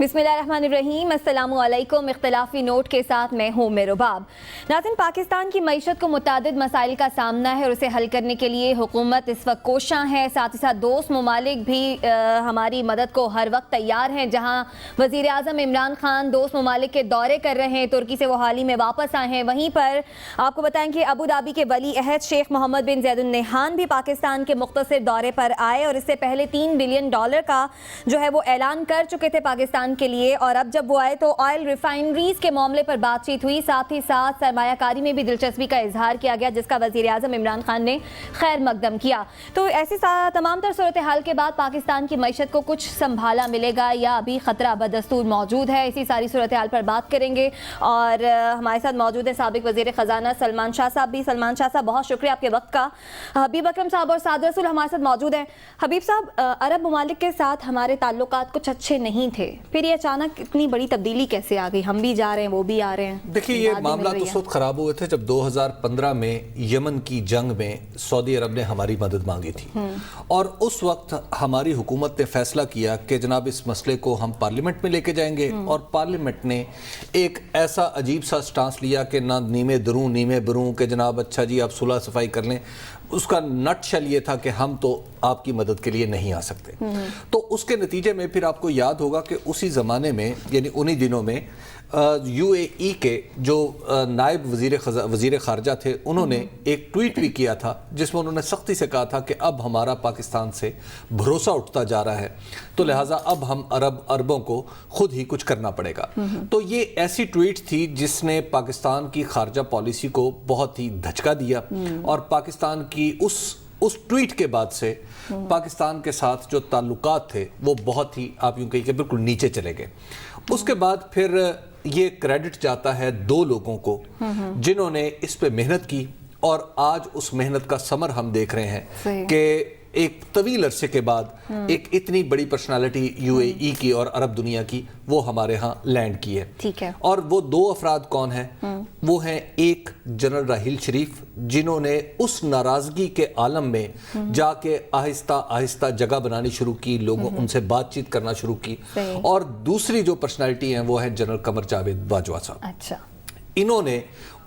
बिस्मिल्लाहिर्रहमानिर्रहीम, अस्सलामु अलैकुम। इख्तिलाफी नोट के साथ मैं हूँ मेरुबाब। नाज़रीन, पाकिस्तान की मईशत को मुतादिद मसाइल का सामना है और उसे हल करने के लिए हुकूमत इस वक्त कोशां है। साथ ही साथ दोस्त ममालिक भी हमारी मदद को हर वक्त तैयार हैं। जहाँ वज़ीर आज़म इमरान खान दोस्त ममालिक के दौरे कर रहे हैं, तुर्की से वो हाल ही में वापस आए हैं। वहीं पर आपको बताएं कि अबू धाबी के वली अहद शेख मोहम्मद बिन ज़ैद अल नहयान भी पाकिस्तान के मुख्तसर दौरे पर आए और इससे पहले $3 बिलियन का जो है वो ऐलान कर चुके थे पाकिस्तान के लिए। और अब जब वो आए तो ऑयल रिफाइनरीज के मामले पर बातचीत हुई, साथ ही साथ सरमायाकारी में भी दिलचस्पी का इजहार किया गया, जिसका वज़ीर आज़म इमरान खान ने खैर मकदम किया। तो ऐसी तमाम तर सूरत हाल के बाद पाकिस्तान की मईशत को कुछ संभाला मिलेगा या अभी खतरा बदस्तूर मौजूद है, इसी सारी सूरत हाल पर बात करेंगे। और हमारे साथ मौजूद है साबिक वज़ीर ख़जाना सलमान शाह साहब भी। सलमान शाह साहब, बहुत शुक्रिया आपके वक्त का। हबीब अकरम साहब और साद रसूल हमारे साथ मौजूद हैं। हबीब साहब, अरब ममालिक के साथ हमारे ताल्लुकात कुछ अच्छे नहीं थे, फिर ये अचानक इतनी बड़ी तब्दीली कैसे आ गई? हम भी जा रहे हैं, वो भी आ रहे हैं। देखिए, ये मामला तो उस वक्त ख़राब हुए थे जब 2015 में यमन की जंग में सऊदी अरब ने हमारी मदद मांगी थी और उस वक्त हमारी हुकूमत ने फैसला किया कि जनाब इस मसले को हम पार्लियामेंट में लेके जाएंगे। और पार्लियामेंट ने एक ऐसा अजीब सा स्टांस लिया कि ना नीमे दरूं नीमे बरूं के जनाब अच्छा जी आप सुलह सफाई कर लें। उसका नटशल ये था कि हम तो आपकी मदद के लिए नहीं आ सकते। तो उसके नतीजे में फिर आपको याद होगा कि उसी ज़माने में यानी उन्हीं दिनों में UAE के जो नायब वज़ीर ख़ारजा थे, उन्होंने एक ट्वीट भी किया था जिसमें उन्होंने सख्ती से कहा था कि अब हमारा पाकिस्तान से भरोसा उठता जा रहा है, तो लिहाजा अब हम अरबों को खुद ही कुछ करना पड़ेगा। तो ये ऐसी ट्वीट थी जिसने पाकिस्तान की ख़ारजा पॉलिसी को बहुत ही धचका दिया और पाकिस्तान की उस ट्वीट के बाद से पाकिस्तान के साथ जो ताल्लुकात थे वो बहुत ही, आप यूँ कहिए कि बिल्कुल नीचे चले गए। उसके बाद फिर ये क्रेडिट जाता है दो लोगों को जिन्होंने इस पे मेहनत की और आज उस मेहनत का समर हम देख रहे हैं कि एक तवील अरसे के बाद एक इतनी बड़ी पर्सनालिटी UAE की और अरब दुनिया की वो हमारे यहाँ लैंड की है। ठीक है। और वो दो अफराद कौन हैं? वो हैं एक जनरल राहील शरीफ, जिन्होंने उस नाराजगी के आलम में जाके आहिस्ता आहिस्ता जगह बनानी शुरू की, लोगों उनसे बातचीत करना शुरू की। और दूसरी जो पर्सनालिटी है वो है जनरल कमर जावेद बाजवा साहब। अच्छा,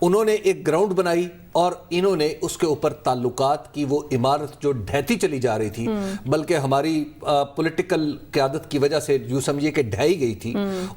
उन्होंने एक ग्राउंड बनाई और इन्होंने उसके ऊपर ताल्लुकात की वो इमारत जो ढहती चली जा रही थी, बल्कि हमारी पॉलिटिकल क़यादत की वजह से यूँ समझिए कि ढही गई थी,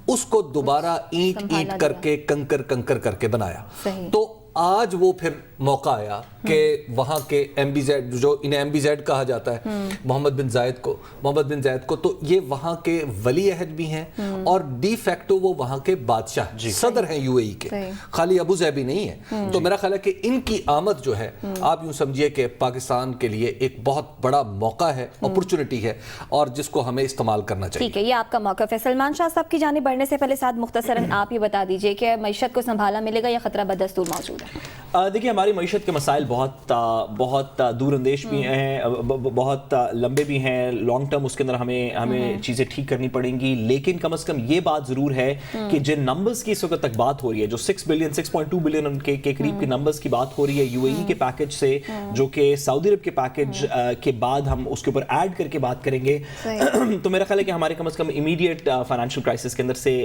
उसको दोबारा ईंट करके कंकर करके बनाया। तो आज वो फिर मौका आया कि वहाँ के MBZ, जो इन्हें MBZ कहा जाता है, मोहम्मद बिन ज़ायद को, तो ये वहाँ के वली अहद भी हैं और डी फैक्टो वो वहाँ के बादशाह सदर हैं UAE के, खाली अबू ज़ैबी नहीं है। तो मेरा ख्याल है कि इनकी आमद जो है, आप यूँ समझिए कि पाकिस्तान के लिए एक बहुत बड़ा मौका है, अपॉर्चुनिटी है और जिसको हमें इस्तेमाल करना चाहिए। ठीक है, ये आपका मौका है। सलमान शाह साहब की जानिब बढ़ने से पहले साथ मुख्तसरन आप ये बता दीजिए कि मईशत को संभाला मिलेगा या खतरा बदस्तूर मौजूद है? देखिए, हमारी मईशत के मसाइल बहुत दूरअंदेश भी हैं, बहुत लंबे भी हैं, लॉन्ग टर्म उसके अंदर हमें चीज़ें ठीक करनी पड़ेंगी। लेकिन कम से कम ये बात ज़रूर है कि जिन नंबर्स की इस वक्त तक बात हो रही है, जो 6.2 बिलियन के करीब के नंबर्स की बात हो रही है UAE के पैकेज से, जो कि सऊदी अरब के पैकेज के बाद हम उसके ऊपर ऐड करके बात करेंगे, तो मेरा ख्याल है कि हमारे कम से कम इमीडिएट फाइनेंशियल क्राइसिस के अंदर से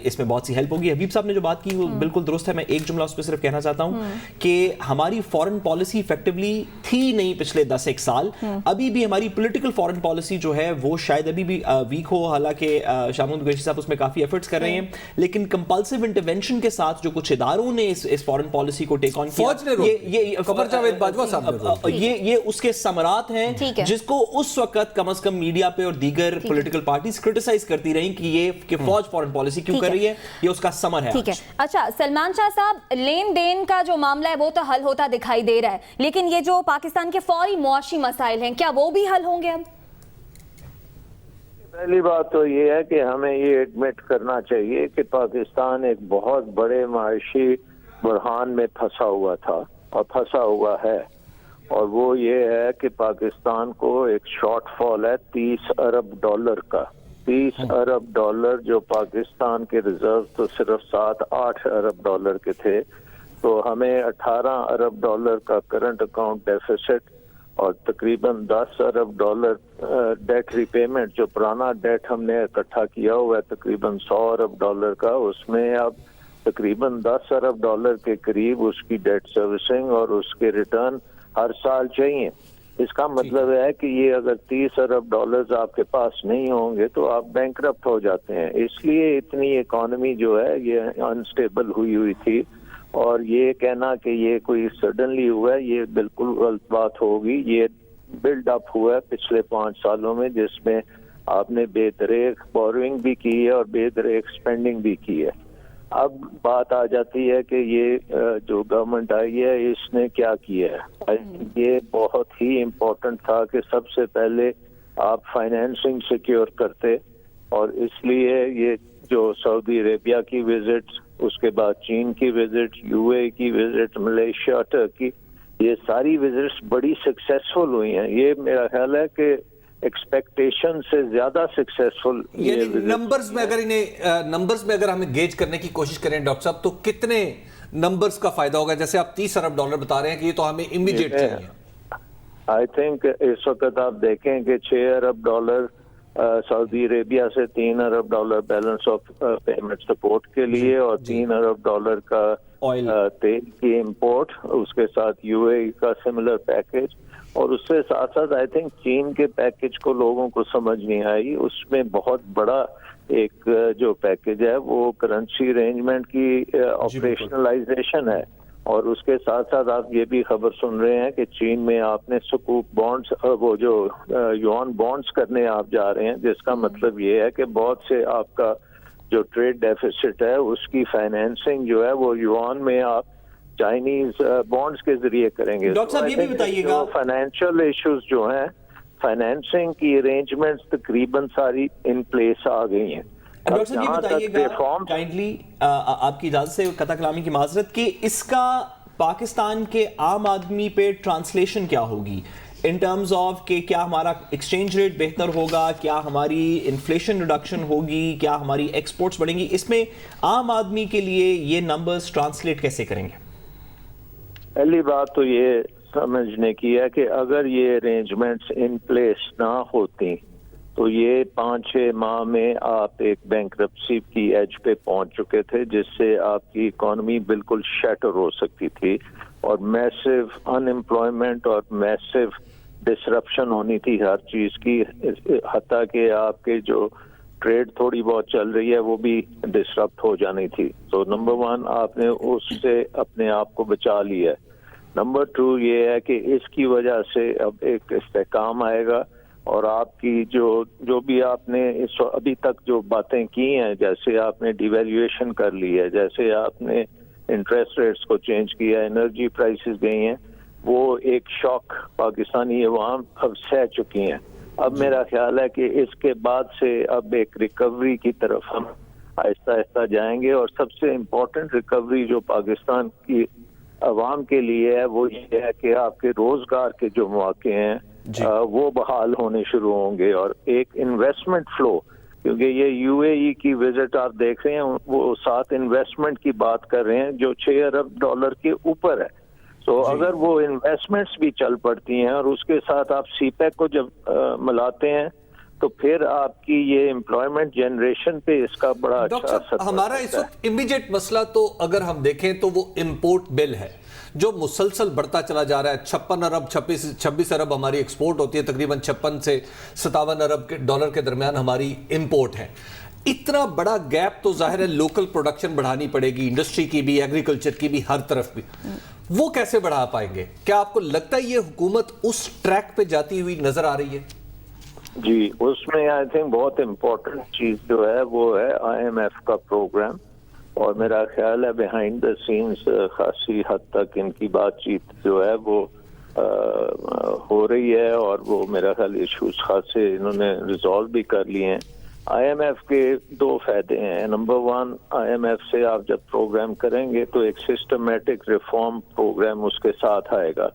इसमें बहुत सी हेल्प होगी। हबीब साहब ने जो बात की वो बिल्कुल दुरुस्त है। मैं एक जुमला उस पर सिर्फ कहना चाहता हूँ कि हमारी फॉरेन पॉलिसी इफेक्टिवली थी नहीं पिछले 10-1 साल। अभी भी हमारी पॉलिटिकल फॉरेन पॉलिसी जो है वो शायद अभी भी वीक हो, हालांकि शामुल कुरैशी साहब उसमें काफी एफर्ट्स कर रहे हैं, लेकिन कंपल्सिव इंटरवेंशन के साथ जो कुछ इदारों ने इस फॉरेन पॉलिसी को टेक ऑन किया, कमर जावेद बाजवा साहब ये उसके समरात हैं, जिसको उस वक्त कम से कम मीडिया पे और दीगर पॉलिटिकल पार्टीज क्रिटिसाइज करती रही कि ये कि फौज फॉरेन पॉलिसी क्यों कर रही है, ये उसका समर है। ठीक है। अच्छा, सलमान शाह साहब, लेन देन का जो मामला है वो तो हल होता दिखाई दे रहा है, लेकिन ये जो पाकिस्तान के फौरी मुआशी मसाइल हैं, क्या वो भी हल होंगे? अब पहली बात तो ये है कि हमें ये एडमिट करना चाहिए कि पाकिस्तान एक बहुत बड़े माशी बुरहान में फंसा हुआ था और फंसा हुआ है, और वो ये है कि पाकिस्तान को एक शॉर्टफॉल है $30 अरब का। $30 अरब जो पाकिस्तान के रिजर्व तो सिर्फ $7-8 अरब के थे, तो हमें $18 अरब का करंट अकाउंट डेफिसिट اور تقریباً 10 ارب ڈالر ڈیٹ ریپیمنٹ، جو پرانا ڈیٹ ہم نے اکٹھا کیا ہوا ہے تقریباً 100 ارب ڈالر کا، اس میں اب تقریباً 10 ارب ڈالر کے قریب اس کی ڈیٹ سروسنگ اور اس کے ریٹرن ہر سال چاہیے. اس کا مطلب ہے کہ یہ اگر 30 ارب ڈالرز آپ کے پاس نہیں ہوں گے تو آپ بینکرپٹ ہو جاتے ہیں. اس لیے اتنی اکانومی جو ہے یہ انسٹیبل ہوئی تھی، اور یہ کہنا کہ یہ کوئی سڈنلی ہوا ہے یہ بالکل غلط بات ہوگی. یہ بلڈ اپ ہوا ہے پچھلے 5 سالوں میں، جس میں آپ نے بے دریغ بوروئنگ بھی کی ہے اور بے دریغ اسپینڈنگ بھی کی ہے. اب بات آ جاتی ہے کہ یہ جو گورنمنٹ آئی ہے اس نے کیا کیا ہے. یہ بہت ہی امپورٹنٹ تھا کہ سب سے پہلے آپ فائنینسنگ سیکیور کرتے، اور اس لیے یہ جو سعودی عربیہ کی وزٹ، اس کے بعد چین کی وزٹ، یو اے کی وزٹ، ملیشیا، ٹرکی، یہ ساری وزٹس بڑی سکسیسفل ہوئی ہیں. یہ میرا خیال ہے کہ ایکسپیکٹیشن سے زیادہ سکسیسفل. یعنی نمبرز میں اگر ہمیں گیج کرنے کی کوشش کریں ڈاکٹر صاحب، تو کتنے نمبرز کا فائدہ ہوگا؟ جیسے آپ 30 ارب ڈالر بتا رہے ہیں کہ یہ تو ہمیں امیڈیٹ چاہیے. آئی تھنک اس وقت آپ دیکھیں کہ 6 ارب ڈالر سعودی عربیہ سے 3 ارب dollar balance of payment support کے لیے، اور 3 ارب ڈالر کا تیل کی امپورٹ، اس کے ساتھ یو اے کا سملر پیکج، اور اس سے ساتھ ساتھ آئی تھنک چین کے پیکج کو لوگوں کو سمجھ نہیں آئی. اس میں بہت بڑا ایک جو پیکج ہے وہ کرنسی ارینجمنٹ کی آپریشنلائزیشن ہے، اور اس کے ساتھ ساتھ آپ یہ بھی خبر سن رہے ہیں کہ چین میں آپ نے سکوک بانڈز، وہ جو یوان بانڈز کرنے آپ جا رہے ہیں، جس کا مطلب یہ ہے کہ بہت سے آپ کا جو ٹریڈ ڈیفیسٹ ہے اس کی فائنینسنگ جو ہے وہ یوان میں آپ چائنیز بانڈز کے ذریعے کریں گے. ڈاکٹر صاحب یہ بھی بتائیے گا، فائنینشیل ایشوز جو ہیں، فائنینسنگ کی ارینجمنٹس تقریباً ساری ان پلیس آ گئی ہیں. ڈاکٹر صاحب یہ بتائیے گا کائنڈلی، آپ کی اجازت سے قطع کلامی کی معذرت، کہ اس کا پاکستان کے عام آدمی پہ ٹرانسلیشن کیا ہوگی ان ٹرمز آف کہ کیا ہمارا ایکسچینج ریٹ بہتر ہوگا، کیا ہماری انفلیشن ریڈکشن ہوگی، کیا ہماری ایکسپورٹس بڑھیں گی؟ اس میں عام آدمی کے لیے یہ نمبرز ٹرانسلیٹ کیسے کریں گے؟ پہلی بات تو یہ سمجھنے کی ہے کہ اگر یہ ارینجمنٹس ان پلیس نہ ہوتی تو یہ 5-6 ماہ میں آپ ایک بینکرپسی کی ایج پہ پہنچ چکے تھے، جس سے آپ کی اکانومی بالکل شیٹر ہو سکتی تھی، اور میسو ان امپلائمنٹ اور میسو ڈسرپشن ہونی تھی ہر چیز کی، حتیٰ کہ آپ کے جو ٹریڈ تھوڑی بہت چل رہی ہے وہ بھی ڈسرپٹ ہو جانی تھی. تو نمبر 1 آپ نے اس سے اپنے آپ کو بچا لیا ہے. نمبر 2 یہ ہے کہ اس کی وجہ سے اب ایک استحکام آئے گا، اور آپ کی جو بھی آپ نے ابھی تک جو باتیں کی ہیں، جیسے آپ نے ڈی ویلیویشن کر لی ہے، جیسے آپ نے انٹرسٹ ریٹس کو چینج کیا، انرجی پرائسز گئی ہیں، وہ ایک شاک پاکستانی عوام اب سہ چکی ہیں. اب میرا خیال ہے کہ اس کے بعد سے اب ایک ریکوری کی طرف ہم آہستہ آہستہ جائیں گے، اور سب سے امپورٹنٹ ریکوری جو پاکستان کی عوام کے لیے ہے وہ یہ ہے کہ آپ کے روزگار کے جو مواقع ہیں وہ بحال ہونے شروع ہوں گے، اور ایک انویسٹمنٹ فلو، کیونکہ یہ یو اے ای کی وزٹ آپ دیکھ رہے ہیں، وہ 7 انویسٹمنٹ کی بات کر رہے ہیں جو 6 ارب ڈالر کے اوپر ہے. تو اگر وہ انویسٹمنٹس بھی چل پڑتی ہیں، اور اس کے ساتھ آپ سی پیک کو جب ملاتے ہیں، تو پھر آپ کی یہ امپلائمنٹ جنریشن پہ اس کا بڑا اچھا اثر پڑتا ہے. ہمارا اس وقت امیڈیٹ مسئلہ تو اگر ہم دیکھیں تو وہ امپورٹ بل ہے جو مسلسل بڑھتا چلا جا رہا ہے. 26 ارب ہماری ایکسپورٹ ہوتی ہے، تقریباً 56 سے 57 ارب ڈالر کے درمیان ہماری امپورٹ ہے. اتنا بڑا گیپ تو ظاہر ہے لوکل پروڈکشن بڑھانی پڑے گی، انڈسٹری کی بھی، ایگریکلچر کی بھی، ہر طرف بھی. وہ کیسے بڑھا پائیں گے؟ کیا آپ کو لگتا ہے یہ حکومت اس ٹریک پہ جاتی ہوئی نظر آ رہی ہے؟ جی، اس میں آئی تھنک بہت امپورٹنٹ چیز جو ہے وہ ہے IMF کا پروگرام، اور میرا خیال ہے بیہائنڈ دا سینز خاصی حد تک ان کی بات چیت جو ہے وہ ہو رہی ہے، اور وہ میرا خیال ایشوز خاصے انہوں نے ریزالو بھی کر لیے ہیں. IMF کے 2 فائدے ہیں. نمبر 1، IMF سے آپ جب پروگرام کریں گے تو ایک سسٹمیٹک ریفارم پروگرام اس کے ساتھ آئے گا،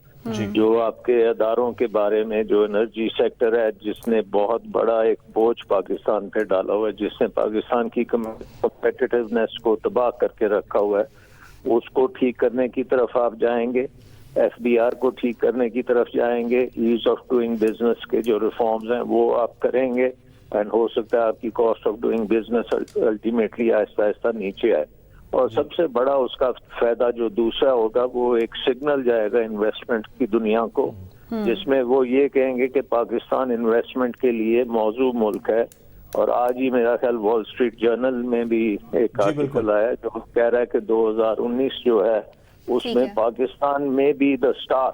جو آپ کے اداروں کے بارے میں، جو انرجی سیکٹر ہے جس نے بہت بڑا ایک بوجھ پاکستان پہ ڈالا ہوا ہے، جس نے پاکستان کی کمپیٹیٹیونیس کو تباہ کر کے رکھا ہوا ہے، اس کو ٹھیک کرنے کی طرف آپ جائیں گے. FDR کو ٹھیک کرنے کی طرف جائیں گے, ایز آف ڈوئنگ بزنس کے جو ریفارمز ہیں وہ آپ کریں گے, اینڈ ہو سکتا ہے آپ کی cost of doing business ultimately آہستہ آہستہ نیچے آئے. اور سب سے بڑا اس کا فائدہ جو دوسرا ہوگا وہ ایک سگنل جائے گا انویسٹمنٹ کی دنیا کو, جس میں وہ یہ کہیں گے کہ پاکستان انویسٹمنٹ کے لیے موزوں ملک ہے. اور آج ہی میرا خیال وال اسٹریٹ جرنل میں بھی ایک آرٹیکل آیا جو کہہ رہا ہے کہ 2019 جو ہے اس میں پاکستان میں بھی دا اسٹار.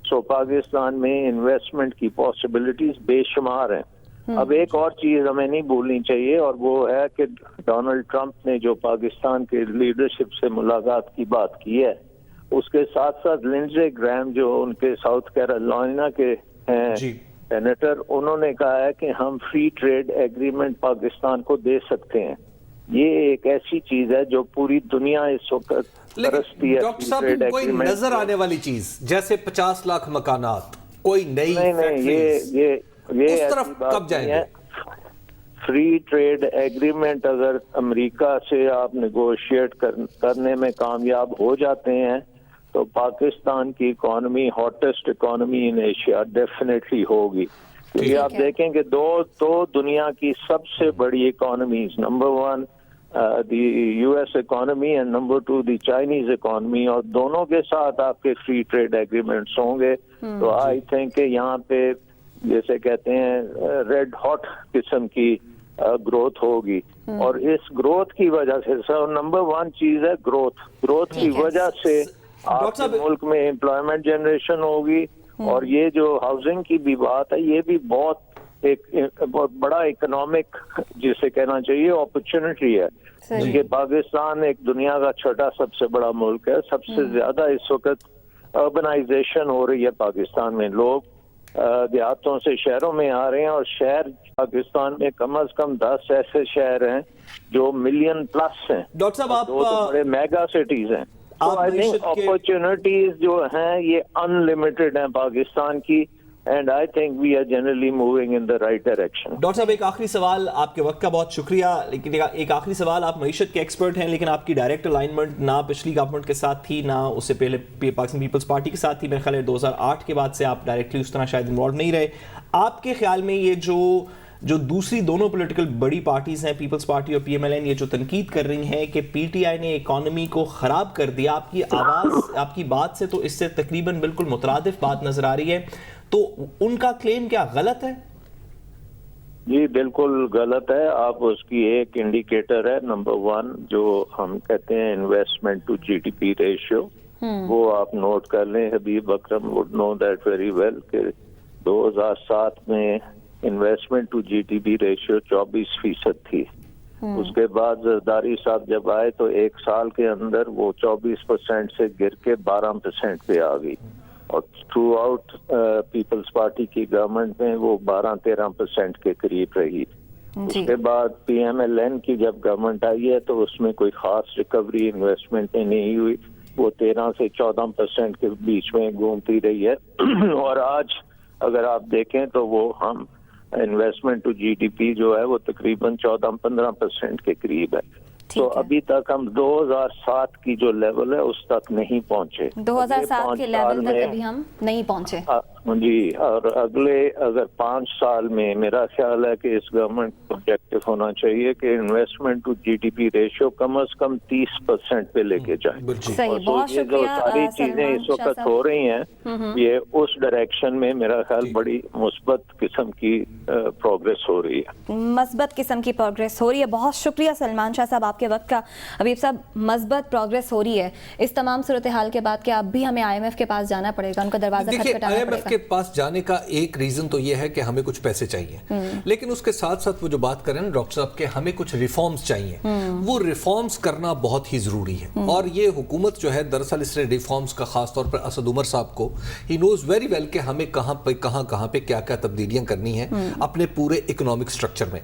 سو پاکستان میں انویسٹمنٹ کی پاسبلٹیز بے شمار ہیں. اب ایک اور چیز ہمیں نہیں بھولنی چاہیے, اور وہ ہے کہ ڈونلڈ ٹرمپ نے جو پاکستان کے لیڈرشپ سے ملاقات کی بات کی ہے, اس کے ساتھ ساتھ لنڈزے گرام جو ان کے ساؤتھ کیرولائنا کے ہیں سینیٹر, انہوں نے کہا ہے کہ ہم فری ٹریڈ ایگریمنٹ پاکستان کو دے سکتے ہیں. یہ ایک ایسی چیز ہے جو پوری دنیا اس وقت ترستی ہے. ڈاکٹر صاحب, کوئی نظر آنے والی چیز جیسے 50 لاکھ مکانات, کوئی نئی فیکٹریز, یہ اس طرف کب جائیں گے؟ فری ٹریڈ ایگریمنٹ اگر امریکہ سے آپ نیگوشیٹ کرنے میں کامیاب ہو جاتے ہیں تو پاکستان کی economy hottest economy in Asia definitely ہوگی. کیونکہ آپ دیکھیں کہ دو دنیا کی سب سے بڑی economies, number 1 the US economy and number 2 the Chinese economy, اور دونوں کے ساتھ آپ کے فری ٹریڈ ایگریمنٹس ہوں گے تو آئی تھنک کہ یہاں پہ جیسے کہتے ہیں ریڈ ہاٹ قسم کی گروتھ ہوگی. اور اس گروتھ کی وجہ سے نمبر 1 چیز ہے گروتھ کی وجہ سے آپ کے ملک میں امپلائمنٹ جنریشن ہوگی. اور یہ جو ہاؤسنگ کی بھی بات ہے, یہ بھی بہت بڑا اکنامک جسے کہنا چاہیے اپرچونٹی ہے. کیونکہ پاکستان ایک دنیا کا چھٹا سب سے بڑا ملک ہے. سب سے زیادہ اس وقت اربنائزیشن ہو رہی ہے پاکستان میں. لوگ دیہاتوں سے شہروں میں آ رہے ہیں, اور شہر پاکستان میں کم از کم 10 ایسے شہر ہیں جو ملین پلس ہیں. ڈاکٹر صاحب, آپ 2 بڑے میگا سٹیز ہیں. تو آئی تھنک اپرچونٹیز جو ہیں یہ ان لمیٹڈ ہیں پاکستان کی, and I think we are generally moving in the right direction. Doctor صاحب, ایک آخری سوال, آپ کے وقت کا بہت شکریہ, لیکن ایک آخری سوال, آپ معیشت کے ایکسپرٹ ہیں لیکن آپ کی ڈائریکٹ الائنمنٹ نہ پچھلی گورنمنٹ کے ساتھ تھی نہ اس سے پہلے پاکستان پیپلز پارٹی کے ساتھ تھی. میرے خیال ہے 2008 کے بعد سے آپ ڈائریکٹلی اس طرح شاید انوالو نہیں رہے. آپ کے خیال میں یہ جو دوسری دونوں پولیٹیکل بڑی پارٹیز ہیں, پیپلز پارٹی اور PMLN, یہ جو تنقید کر رہی ہیں کہ PTI نے اکانومی کو خراب کر دیا, آپ کی آواز, آپ کی بات سے تو اس سے تقریباً بالکل مترادف بات نظر آ رہی ہے, تو ان کا کلیم کیا غلط ہے؟ جی بالکل غلط ہے. آپ اس کی ایک انڈیکیٹر ہے نمبر 1 جو ہم کہتے ہیں انویسٹمنٹ ٹو GDP ریشیو, وہ آپ نوٹ کر لیں. Habib Akram would know that very well کہ 2007 میں انویسٹمنٹ ٹو GDP ریشیو 24% تھی. اس کے بعد زرداری صاحب جب آئے تو ایک سال کے اندر وہ 24% سے گر کے 12% پہ آ گئی, اور تھرو آؤٹ پیپلز پارٹی کی گورنمنٹ میں وہ 12-13% کے قریب رہی. اس کے بعد PMLN کی جب گورنمنٹ آئی ہے تو اس میں کوئی خاص ریکوری انویسٹمنٹ میں نہیں ہوئی, وہ 13 سے 14% کے بیچ میں گھومتی رہی ہے. اور آج اگر آپ دیکھیں تو وہ ہم انویسٹمنٹ ٹو GDP جو ہے وہ تقریباً 14-15% کے قریب ہے. تو ابھی تک ہم 2007 کی جو لیول ہے اس تک نہیں پہنچے. 2007 کے لیول تک ابھی ہم نہیں پہنچے جی. اور اگر 5 سال میں میرا خیال ہے کہ اس گورنمنٹ کو آبجیکٹو ہونا چاہیے کہ انویسٹمنٹ ٹو GDP ریشیو کم از کم 30% پہ لے کے جائیں. بہت یہ جو ساری چیزیں اس وقت ہو رہی ہیں یہ اس ڈائریکشن میں میرا خیال بڑی مثبت قسم کی پروگریس ہو رہی ہے. مثبت قسم کی پروگریس ہو رہی ہے. بہت شکریہ سلمان شاہ صاحب آپ کے وقت کا. حبیب صاحب, مثبت پروگریس ہو رہی ہے. اس تمام صورتحال کے بعد کیا اب بھی ہمیں IMF کے پاس جانا پڑے گا, ان کا دروازہ کھٹکھٹانا پڑے گا؟ کے پاس جانے کا ایک ریزن تو یہ ہے کہ ہمیں کچھ پیسے چاہیے, لیکن اس کے ساتھ ساتھ وہ جو بات کریں نا ڈاکٹر صاحب کہ ہمیں کچھ ریفارمز چاہیے, وہ ریفارمز کرنا بہت ہی ضروری ہے. اور یہ حکومت جو ہے دراصل اس نے ریفارمز کا خاص طور پر اسد عمر صاحب کو ہی نوز ویری ویل کہ ہمیں کہاں پہ کیا کیا تبدیلیاں کرنی ہیں اپنے پورے اکنامک سٹرکچر میں.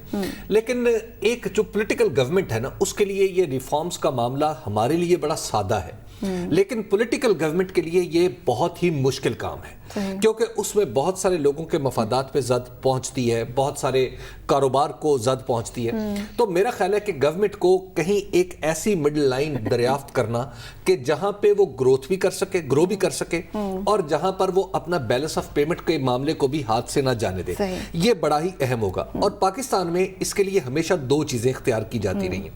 لیکن ایک جو پولیٹیکل گورنمنٹ ہے نا, اس کے لیے یہ ریفارمز کا معاملہ ہمارے لیے بڑا سادہ ہے. लेकिन पॉलिटिकल गवर्नमेंट के लिए ये बहुत ही मुश्किल काम है, क्योंकि उसमें बहुत सारे लोगों के मफादात पे जद पहुंचती है, बहुत सारे कारोबार को जद पहुंचती है। तो मेरा ख्याल है कि गवर्नमेंट को कहीं एक ऐसी मिडिल लाइन दरियाफ्त करना कि जहां पे वो ग्रोथ भी कर सके, ग्रो भी कर सके, और जहां पर वो अपना बैलेंस ऑफ पेमेंट के मामले को भी हाथ से ना जाने दे, ये बड़ा ही अहम होगा। और पाकिस्तान में इसके लिए हमेशा दो चीजें इख्तियार की जाती रही हैं।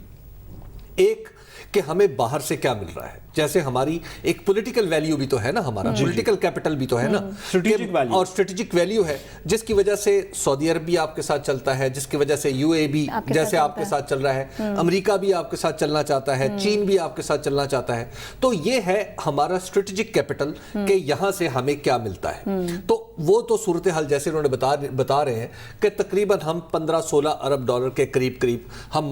एक कि हमें बाहर से क्या मिल रहा है, जैसे हमारी एक पॉलिटिकल वैल्यू भी तो है ना, हमारा पॉलिटिकल कैपिटल भी तो है ना, स्ट्रेटेजिक वैल्यू, और स्ट्रेटेजिक वैल्यू है, जिसकी वजह से सऊदी अरब भी आपके साथ चलता है, जिसकी वजह से यूएई भी जैसे आपके साथ चल रहा है, अमेरिका भी आपके साथ चलना चाहता है, चीन भी आपके साथ चलना चाहता है। तो ये है हमारा स्ट्रेटेजिक कैपिटल कि यहां से हमें क्या मिलता है। तो वो तो सूरत हाल जैसे उन्होंने बता रहे हैं कि तकरीबन हम 15-16 अरब डॉलर के करीब हम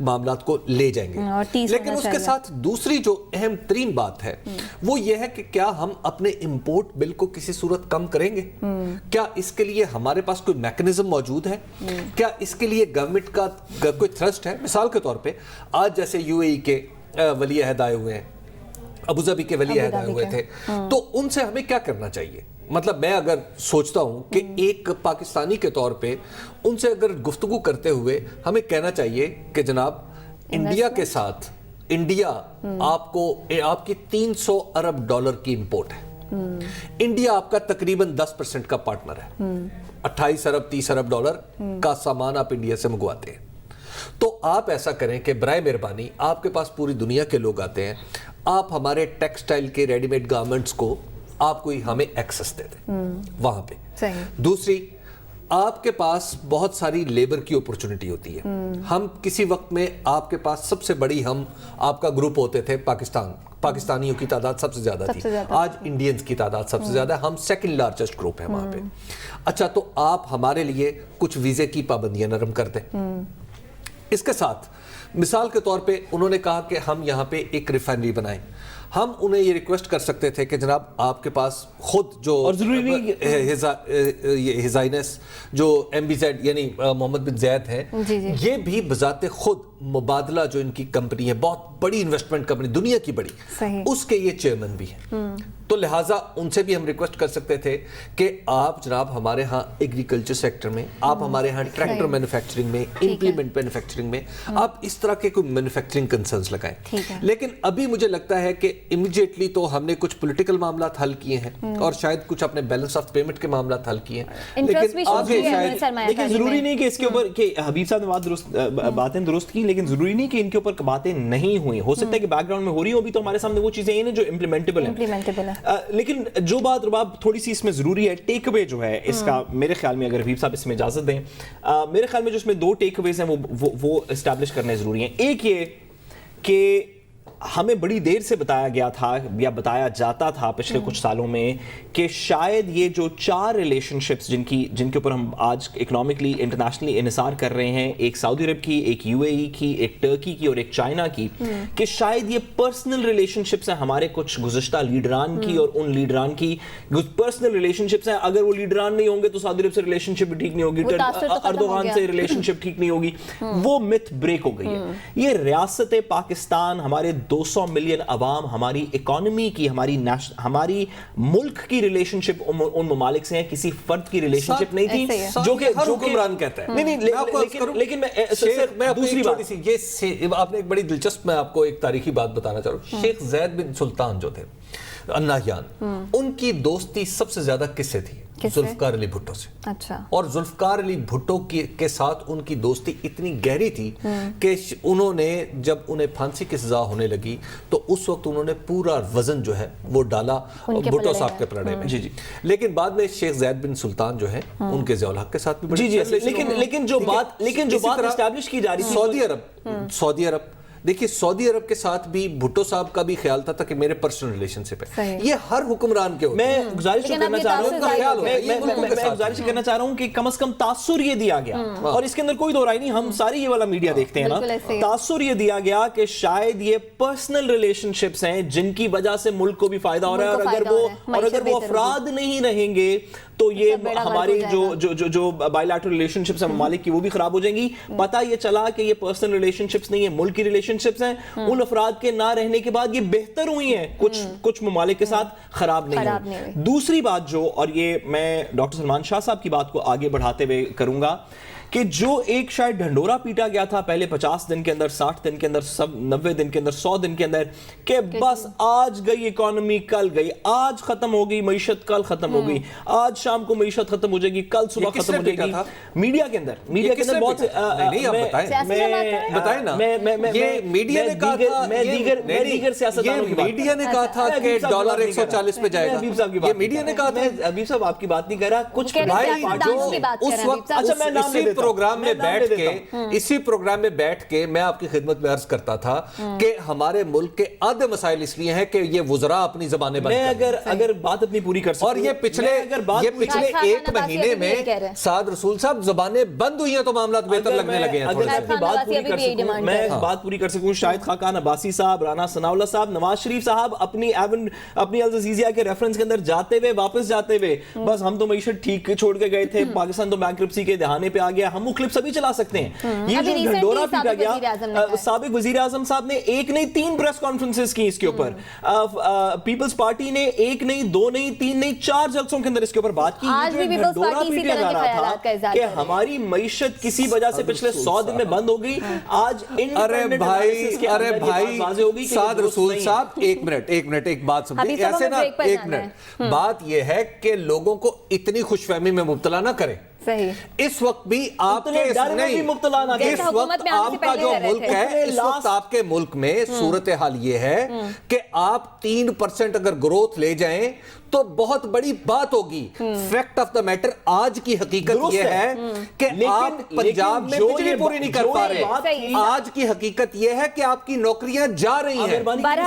मामलात को ले जाएंगे। लेकिन उसके साथ दूसरी जो अहम तरीन बात है वो ये है कि क्या हम अपने इंपोर्ट बिल को किसी सूरत कम करेंगे? क्या इसके लिए हमारे पास कोई मैकेनिज्म मौजूद है? क्या इसके लिए गवर्नमेंट का कोई थ्रस्ट है? मिसाल के तौर पे आज जैसे यूएई के वली अहद आए हुए हैं, अबू धाबी के वली अहद आए हुए थे, तो उनसे हमें क्या करना चाहिए? मतलब मैं अगर सोचता हूं कि एक पाकिस्तानी के तौर पे उनसे अगर गुफ्तगू करते हुए हमें कहना चाहिए कि जनाब इंडिया के साथ इंडिया आपकी 300 अरब डॉलर की इंपोर्ट है, इंडिया आपका तकरीबन 10% का पार्टनर है, 28 अरब 30 अरब डॉलर का सामान आप इंडिया से मंगवाते हैं। तो आप ऐसा करें कि बराए मेहरबानी, आपके पास पूरी दुनिया के लोग आते हैं, आप हमारे टेक्सटाइल के रेडीमेड गारमेंट्स को आप कोई हमें एक्सेस दे दें वहां पे। दूसरी, आपके पास बहुत सारी लेबर की अपॉर्चुनिटी होती है। हम किसी वक्त में आपके पास सबसे बड़ी हम आपका ग्रुप होते थे, पाकिस्तानियों की तादाद सबसे ज्यादा थी, आज इंडियंस की तादाद सबसे ज्यादा है, हम सेकंड लार्जेस्ट ग्रुप है वहां पे। अच्छा, तो आप हमारे लिए कुछ वीजे की पाबंदियां नरम कर दें। इसके साथ मिसाल के तौर पे उन्होंने कहा कि हम यहाँ पे एक रिफाइनरी बनाएं, हम उन्हें ये रिक्वेस्ट कर सकते थे कि जनाब आपके पास खुद जो और जरूरी नहीं हिज हाइनेस जो MBZ यानी मोहम्मद बिन ज़ैद हैं, ये भी बजाते खुद मुबादला जो इनकी कंपनी है, बहुत बड़ी इन्वेस्टमेंट कंपनी, दुनिया की बड़ी, उसके ये चेयरमैन भी हैं। तो लिहाजा उनसे भी हम रिक्वेस्ट कर सकते थे कि आप जनाब हमारे यहाँ एग्रीकल्चर सेक्टर में, आप हमारे यहाँ ट्रैक्टर मैन्युफैक्चरिंग में, इम्प्लीमेंट मैन्युफैक्चरिंग में आप इस तरह के कोई मैन्युफैक्चरिंग कंसर्न्स लगाएं। लेकिन अभी मुझे लगता है कि इमीडिएटली तो हमने कुछ पॉलिटिकल मामला हल किए हैं और शायद कुछ अपने बैलेंस ऑफ पेमेंट के मामला हल किए हैं, लेकिन आगे लेकिन जरूरी नहीं कि इसके ऊपर कि हबीब साहब ने बातें दुरुस्त की, लेकिन जरूरी नहीं कि इनके ऊपर बातें नहीं हुई, हो सकता है कि बैकग्राउंड में हो रही हो, भी तो हमारे सामने वो चीजें हैं जो इम्प्लीमेंटेबल है। लेकिन जो बात रुबाब थोड़ी सी इसमें जरूरी है, टेक अवे जो है इसका, मेरे ख्याल में अगर हबीब साहब इसमें इजाजत दें, मेरे ख्याल में जो इसमें दो टेक अवेज हैं वो एस्टैब्लिश करने जरूरी हैं। एक ये कि हमें बड़ी देर से बताया गया था या बताया जाता था पिछले कुछ सालों में कि शायद ये जो 4 रिलेशनशिप्स जिनके ऊपर हम आज इकोनॉमिकली इंटरनेशनली इन्हिसार कर रहे हैं, एक सऊदी अरब की, एक यूएई की, एक टर्की की और एक चाइना की, कि शायद ये पर्सनल रिलेशनशिप्स हैं हमारे कुछ गुज़श्ता लीडरान की और उन लीडरान की पर्सनल रिलेशनशिप्स हैं। अगर वो लीडरान नहीं होंगे तो सऊदी अरब से रिलेशनशिप भी ठीक नहीं होगी, अर्दोगान से रिलेशनशिप ठीक नहीं होगी, वो मिथ ब्रेक हो गई है। ये रियासत पाकिस्तान, हमारे 200 मिलियन अवाम, हमारी इकोनॉमी की, हमारी मुल्क की रिलेशनशिप उन ममालिक से है, किसी फर्द की रिलेशनशिप नहीं थी, जो कि हुक्मरान कहता है। नहीं, लेकिन मैं दूसरी बात, ये आपने एक बड़ी दिलचस्प, मैं आपको एक तारीखी बात बताना चाह रहा हूं। शेख ज़ैद बिन सुल्तान जो थे अन्नाहियान, उनकी दोस्ती सबसे ज्यादा किससे थी? जुल्फकार अली भुट्टो से। अच्छा। और जुल्फकार अली भुट्टो के साथ उनकी दोस्ती इतनी गहरी थी कि उन्होंने, जब उन्हें फांसी की सजा होने लगी तो उस वक्त उन्होंने पूरा वजन जो है वो डाला भुट्टो साहब के पलड़े में। जी। लेकिन बाद में शेख ज़ैद बिन सुल्तान जो है उनके ज़ियाउल हक के साथ भी, लेकिन जो बात एस्टैब्लिश की जा रही थी, सऊदी अरब देखिए, सऊदी अरब के साथ भी भुट्टो साहब का भी ख्याल था कि मेरे पर्सनल रिलेशनशिप है। ये हर हुक्मरान के होते हैं। मैं गुजारिश करना चाह रहा हूं कि कम से कम तासुर ये दिया गया, और इसके अंदर कोई दो राय नहीं, हम सारी ये वाला मीडिया देखते हैं ना, तासुर ये दिया गया कि शायद ये पर्सनल रिलेशनशिप्स हैं जिनकी वजह से मुल्क को भी फायदा हो रहा है, और अगर वो अफराद नहीं रहेंगे تو یہ ہمارے جو بائیلیٹرل ریلیشن شپس ہیں ممالک کی وہ بھی خراب ہو جائیں گی. پتہ یہ چلا کہ یہ پرسنل ریلیشن شپس نہیں ہیں, ملک کی ریلیشن شپس ہیں. ان افراد کے نہ رہنے کے بعد یہ بہتر ہوئی ہیں, کچھ ممالک کے ساتھ خراب نہیں ہوئی. دوسری بات جو, اور یہ میں ڈاکٹر سلمان شاہ صاحب کی بات کو آگے بڑھاتے ہوئے کروں گا, کہ جو ایک شاید ڈھنڈورا پیٹا گیا تھا پہلے 50 دن کے اندر, 60 دن کے اندر, 90 دن کے اندر, 100 دن کے اندر, کہ بس آج گئی اکانومی کل گئی, آج ختم ہو گئی معیشت کل ختم ہو گئی, آج شام کو معیشت ختم ہو جائے گی, کل صبح ختم ہو جائے گی. میڈیا کے اندر بہت بتائیں نا, یہ میڈیا نے کہا تھا, دیگر سیاستدانوں کی میڈیا نے کہا تھا کہ ڈالر 140 پہ جائے گا. حبیب صاحب کی یہ میڈیا نے کہا تھا. حبیب صاحب آپ کی بات نہیں کر رہا, کچھ اس وقت اسی پروگرام میں بیٹھ کے میں آپ کی خدمت میں عرض کرتا تھا کہ ہمارے ملک کے آدھے مسائل اس لیے ہیں کہ یہ وزراء اپنی زبانیں بند کرتے ہیں. اگر بات اپنی پوری کر سکوں, اور یہ پچھلے ایک مہینے میں سعد رسول صاحب زبانیں بند ہوئی ہیں تو معاملات بہتر لگنے لگے ہیں. میں بات پوری کر سکوں, شاہد خاقان عباسی صاحب, رانا ثناء اللہ صاحب, نواز شریف صاحب اپنی العزیزیہ کے ریفرنس کے اندر جاتے ہوئے, واپس جاتے ہوئے, بس ہم تو معیشت ٹھیک چھوڑ کے گئے تھے, پاکستان تو بینکرپسی کے دہانے پہ آ گیا, ہم وہ کلپ سبھی چلا سکتے ہیں. یہ جو ڈھنڈورا پیٹا گیا, سابق وزیر اعظم صاحب نے ایک نہیں 3 پریس کانفرنسز کی اس کے اوپر, پیپلز پارٹی نے ایک نہیں 2 نہیں 3 نہیں 4 جلسوں کے اندر اس کے اوپر بات کی. ڈھنڈورا پیٹا جا رہا تھا کہ ہماری معیشت کسی وجہ سے پچھلے 100 دن میں بند ہو گئی, آج ارے بھائی سعد رسول صاحب ایک منٹ ایک بات سمجھیں, ایسے نا ایک منٹ, بات یہ ہے کہ لوگوں کو اتنی خوش فہمی میں مبتلا نہ کریں. اس وقت بھی آپ کے اس وقت آپ کا جو ملک ہے, اس وقت آپ کے ملک میں صورتحال یہ ہے کہ آپ 3% اگر گروتھ لے جائیں تو بہت بڑی بات ہوگی. فیکٹ آف دا میٹر آج کی حقیقت یہ ہے کہ آپ پنجاب میں بجلی پوری نہیں کر پا رہے. آج کی حقیقت یہ ہے کہ آپ کی نوکریاں جا رہی ہیں.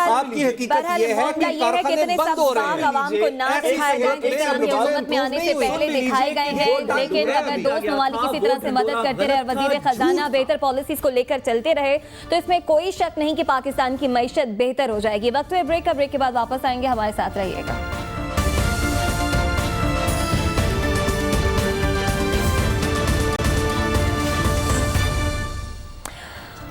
آپ کی حقیقت یہ ہے کہ کارخانے بند ہو رہے ہیں. عوام کو نہ دکھائے جائیں جس طرح کی حکومت میں آنے سے پہلے دکھائے گئے ہیں, لیکن اگر دوست ممالک کسی طرح سے مدد کرتے رہے اور وزیر خزانہ بہتر پالیسیز کو لے کر چلتے رہے تو اس میں کوئی شک نہیں کہ پاکستان کی معیشت بہتر ہو جائے گی. وقت ہوئے بریک کے بعد واپس آئیں گے, ہمارے ساتھ رہیے گا.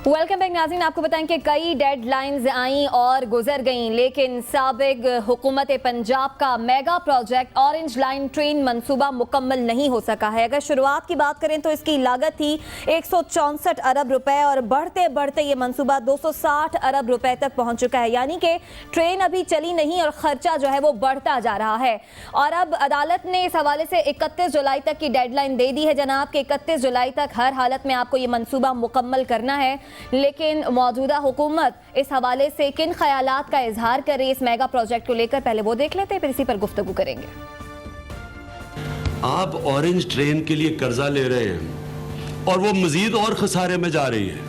ویلکم بیک ناظرین, آپ کو بتائیں کہ کئی ڈیڈ لائنز آئیں اور گزر گئیں, لیکن سابق حکومت پنجاب کا mega project orange line train منصوبہ مکمل نہیں ہو سکا ہے. اگر شروعات کی بات کریں تو اس کی لاگت تھی 164 ارب روپے اور بڑھتے بڑھتے یہ منصوبہ 260 ارب روپے تک پہنچ چکا ہے. یعنی کہ ٹرین ابھی چلی نہیں اور خرچہ جو ہے وہ بڑھتا جا رہا ہے. اور اب عدالت نے اس حوالے سے 31 جولائی تک کی ڈیڈ لائن دے دی ہے جناب, کہ 31 جولائی تک ہر حالت میں آپ کو یہ منصوبہ مکمل کرنا ہے. لیکن موجودہ حکومت اس حوالے سے کن خیالات کا اظہار کر رہی ہے اس میگا پروجیکٹ کو لے کر, پہلے وہ دیکھ لیتے ہیں, پھر اسی پر گفتگو کریں گے. آپ اورنج ٹرین کے لیے قرضہ لے رہے ہیں اور وہ مزید اور خسارے میں جا رہی ہے.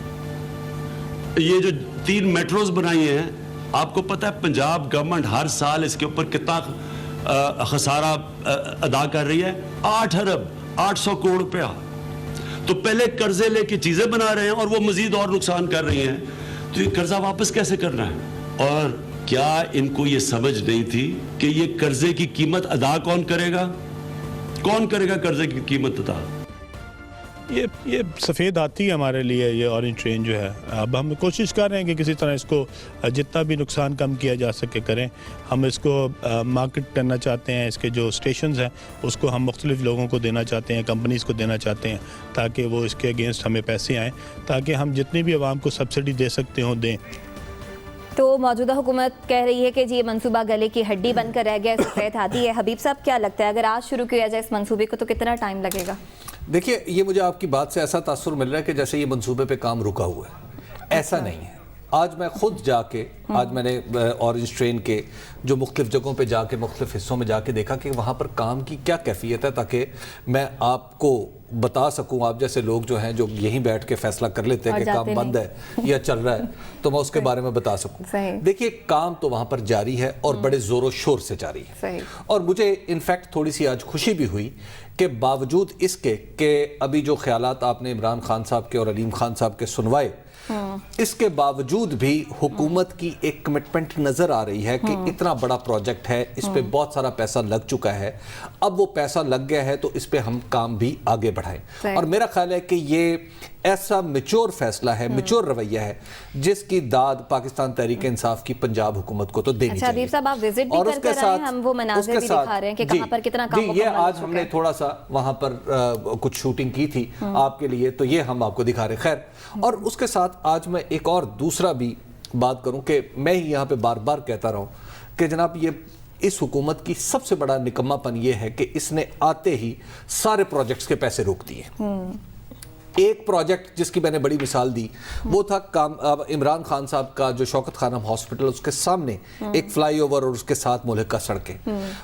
یہ جو 3 میٹروز بنائی ہیں, آپ کو پتہ ہے پنجاب گورنمنٹ ہر سال اس کے اوپر کتنا خسارہ ادا کر رہی ہے, 8 ارب 800 کروڑ روپیہ. تو پہلے قرضے لے کے چیزیں بنا رہے ہیں اور وہ مزید اور نقصان کر رہی ہیں, تو یہ قرضہ واپس کیسے کرنا ہے؟ اور کیا ان کو یہ سمجھ نہیں تھی کہ یہ قرضے کی قیمت ادا کون کرے گا قرضے کی قیمت ادا؟ یہ سفید ہاتھی ہمارے لیے یہ اورنج ٹرین جو ہے. اب ہم کوشش کر رہے ہیں کہ کسی طرح اس کو جتنا بھی نقصان کم کیا جا سکے کریں. ہم اس کو مارکیٹ کرنا چاہتے ہیں, اس کے جو اسٹیشنز ہیں اس کو ہم مختلف لوگوں کو دینا چاہتے ہیں, کمپنیز کو دینا چاہتے ہیں, تاکہ وہ اس کے اگینسٹ ہمیں پیسے آئیں, تاکہ ہم جتنی بھی عوام کو سبسڈی دے سکتے ہوں دیں. تو موجودہ حکومت کہہ رہی ہے کہ جی یہ منصوبہ گلے کی ہڈی بن کر رہ گیا, سفید ہاتھی ہے. حبیب صاحب کیا لگتا ہے اگر آج شروع کیا جائے اس منصوبے کو تو کتنا ٹائم لگے گا؟ دیکھیے, یہ مجھے آپ کی بات سے ایسا تاثر مل رہا ہے کہ جیسے یہ منصوبے پہ کام رکا ہوا ہے. ایسا نہیں ہے. آج میں خود جا کے, آج میں نے اورنج ٹرین کے جو مختلف جگہوں پہ جا کے مختلف حصوں میں جا کے دیکھا کہ وہاں پر کام کی کیا کیفیت ہے, تاکہ میں آپ کو بتا سکوں. آپ جیسے لوگ جو ہیں جو یہیں بیٹھ کے فیصلہ کر لیتے ہیں کہ کام بند ہے یا چل رہا ہے, تو میں اس کے بارے میں بتا سکوں. دیکھیے, کام تو وہاں پر جاری ہے اور بڑے زور و شور سے جاری ہے. اور مجھے انفیکٹ تھوڑی سی آج خوشی بھی ہوئی کہ باوجود اس کے کہ ابھی جو خیالات آپ نے عمران خان صاحب کے اور علیم خان صاحب کے سنوائے इसके बावजूद भी हुकूमत की एक कमिटमेंट नजर आ रही है कि इतना बड़ा प्रोजेक्ट है, इस पे बहुत सारा पैसा लग चुका है, अब वो पैसा लग गया है तो इस पे हम काम भी आगे बढ़ाएं। और मेरा ख्याल है कि ये ऐसा मैच्योर फैसला है, मैच्योर रवैया है जिसकी दाद पाकिस्तान तहरीक इंसाफ की पंजाब हुकूमत को तो देनी चाहिए। हदीब साहब, आप विजिट भी करके रहे हैं, हम वो मनाज़िर भी दिखा रहे हैं कि कहां पर कितना काम ये आज हमने थोड़ा सा वहां पर कुछ शूटिंग की थी आपके लिए, तो ये हम आपको दिखा रहे। खैर, और उसके साथ आज मैं एक और दूसरा भी बात करूं कि मैं ही यहाँ पे बार बार कहता रहा हूं कि जनाब ये इस हुकूमत की सबसे बड़ा निकम्मापन ये है कि इसने आते ही सारे प्रोजेक्ट्स के पैसे रोक दिए। एक प्रोजेक्ट जिसकी मैंने बड़ी मिसाल दी वो था इमरान खान साहब का जो शौकत खानम हॉस्पिटल, उसके सामने एक फ्लाईओवर और उसके साथ मुल्हिका सड़कें,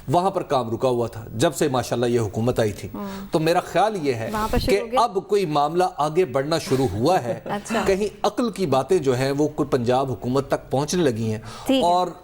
वहां पर काम रुका हुआ था जब से माशाल्लाह ये हुकूमत आई थी। तो मेरा ख्याल ये है कि अब कोई मामला आगे बढ़ना शुरू हुआ है। कहीं अक्ल की बातें जो है वो कोई पंजाब हुकूमत तक पहुंचने लगी हैं और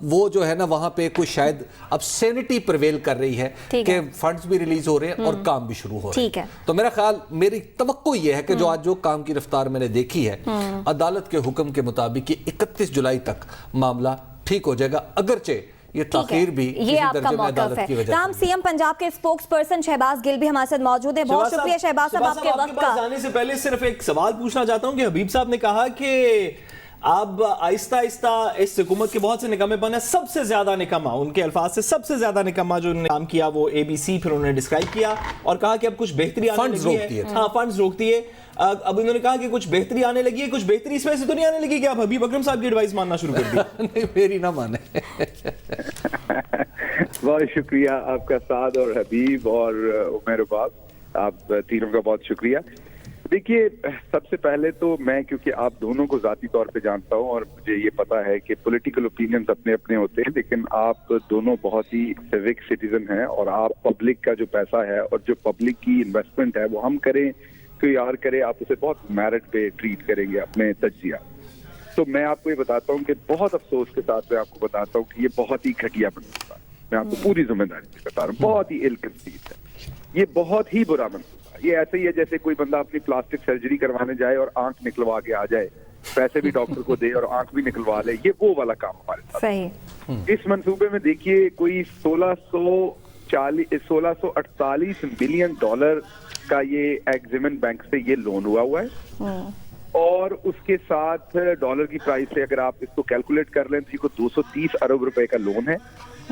वो जो है ना वहां पे कोई शायद अब सैनिटी प्रिवेल कर रही है कि फंड्स भी रिलीज हो रहे हैं और काम भी शुरू हो रहे हैं। तो मेरा ख्याल, मेरी तवक्को ये है कि जो आज जो काम की रफ्तार मैंने देखी है, अदालत के हुक्म के मुताबिक 31 जुलाई तक मामला ठीक हो जाएगा, अगरचे ये ताखीर भी ये आपका मौक़िफ़ है। नाम सीएम पंजाब के स्पोक्स पर्सन शहबाज गिल भी हमारे साथ मौजूद है। बहुत शुक्रिया शहबाज साहब आपके वक्त का। जाने से पहले सिर्फ एक सवाल पूछना चाहता हूं कि हबीब साहब ने कहा कि अब आहिस्ता आहिस्ता इस हुकूमत के बहुत से निकम्मेपन है, सबसे ज्यादा निकम्मा, उनके अल्फाज से सबसे ज्यादा निकम्मा जो उन्होंने काम किया वो ABC फिर उन्होंने डिस्क्राइब किया और कहा कि अब कुछ बेहतरी आने लगी है। हाँ, फंड्स रोकती है। अब उन्होंने कहा कि कुछ बेहतरी आने लगी है, कुछ बेहतरी इस वजह से तो नहीं आने लगी कि आप हबीब अकरम साहब की एडवाइस मानना शुरू कर दी। नहीं, मेरी ना माने। बहुत शुक्रिया आपका साद और हबीब और उमर बाब, आप तीनों का बहुत शुक्रिया। देखिए, सबसे पहले तो मैं, क्योंकि आप दोनों को जाती तौर पे जानता हूं और मुझे ये पता है कि पॉलिटिकल ओपिनियंस अपने अपने होते हैं, लेकिन आप दोनों बहुत ही सिविक सिटीजन हैं और आप पब्लिक का जो पैसा है और जो पब्लिक की इन्वेस्टमेंट है वो हम करें कोई यार करे, आप उसे बहुत मेरिट पे ट्रीट करेंगे अपने तज्जिया। तो मैं आपको ये बताता हूँ कि बहुत अफसोस के साथ मैं आपको बताता हूँ कि ये बहुत ही घटिया मनसूबा है। मैं आपको पूरी जिम्मेदारी से बता रहा हूँ, बहुत ही इल कंसीव्ड है, ये बहुत ही बुरा मनसूबा। ये ऐसे ही है जैसे कोई बंदा अपनी प्लास्टिक सर्जरी करवाने जाए और आंख निकलवा के आ जाए, पैसे भी डॉक्टर को दे और आंख भी निकलवा ले, ये वो वाला काम हमारे साथ। सही। इस मंसूबे में देखिए कोई 1648 मिलियन डॉलर का ये एग्जिम बैंक से ये लोन हुआ है और उसके साथ डॉलर की प्राइस से अगर आप इसको कैलकुलेट कर लें तो ये 230 अरब रुपए का लोन है।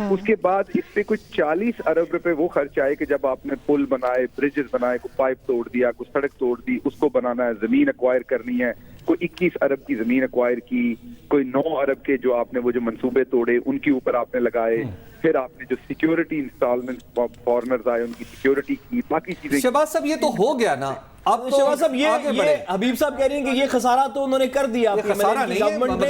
उसके बाद इस पे कुछ 40 अरब रुपए वो खर्च आए कि जब आपने पुल बनाए, ब्रिजेस बनाए, कोई पाइप तोड़ दिया, कोई सड़क तोड़ दी, उसको बनाना है, जमीन एक्वायर करनी है, कोई 21 अरब की जमीन एक्वायर की, कोई 9 अरब के जो आपने वो जो मंसूबे तोड़े उनके ऊपर आपने लगाए, फिर आपने जो सिक्योरिटी इंस्टॉलमेंट फॉरेनर्स आए उनकी सिक्योरिटी की, बाकी चीजें। शहबाज साहब ये तो हो गया ना, अब तो शहबाज साहब ये हबीब साहब कह रहे हैं कि ये खसारा तो उन्होंने कर दिया गवर्नमेंट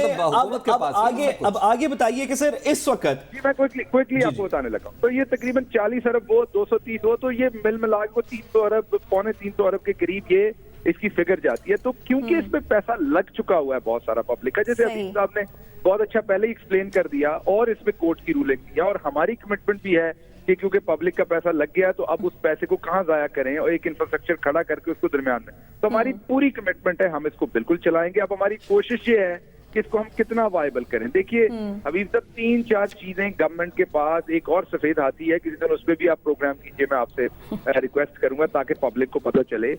ने। अब आगे बताइए कि सर इस वक्त मैं क्विकली आपको बताने लगा, तो ये तकरीबन 40 अरब वो 230 हो, तो ये मिल मिला के 300 अरब, पौने 300 अरब के करीब ये इसकी फिगर जाती है। तो क्योंकि इस पे पैसा लग चुका हुआ है बहुत सारा पब्लिक का, जैसे हबीब साहब ने बहुत अच्छा पहले ही एक्सप्लेन कर दिया और इसमें कोर्ट की रूलिंग दिया और हमारी कमिटमेंट भी है कि क्योंकि पब्लिक का पैसा लग गया तो अब उस पैसे को कहाँ जाया करें और एक इंफ्रास्ट्रक्चर खड़ा करके उसको दरमियान में, तो हमारी पूरी कमिटमेंट है, हम इसको बिल्कुल चलाएंगे। अब हमारी कोशिश ये है कि इसको हम कितना वायबल करें। देखिए हबीब साहब, 3-4 चीजें गवर्नमेंट के पास, एक और सफेद हाथी है, किसी दिन उस पर भी आप प्रोग्राम कीजिए, मैं आपसे रिक्वेस्ट करूंगा ताकि पब्लिक को पता चले।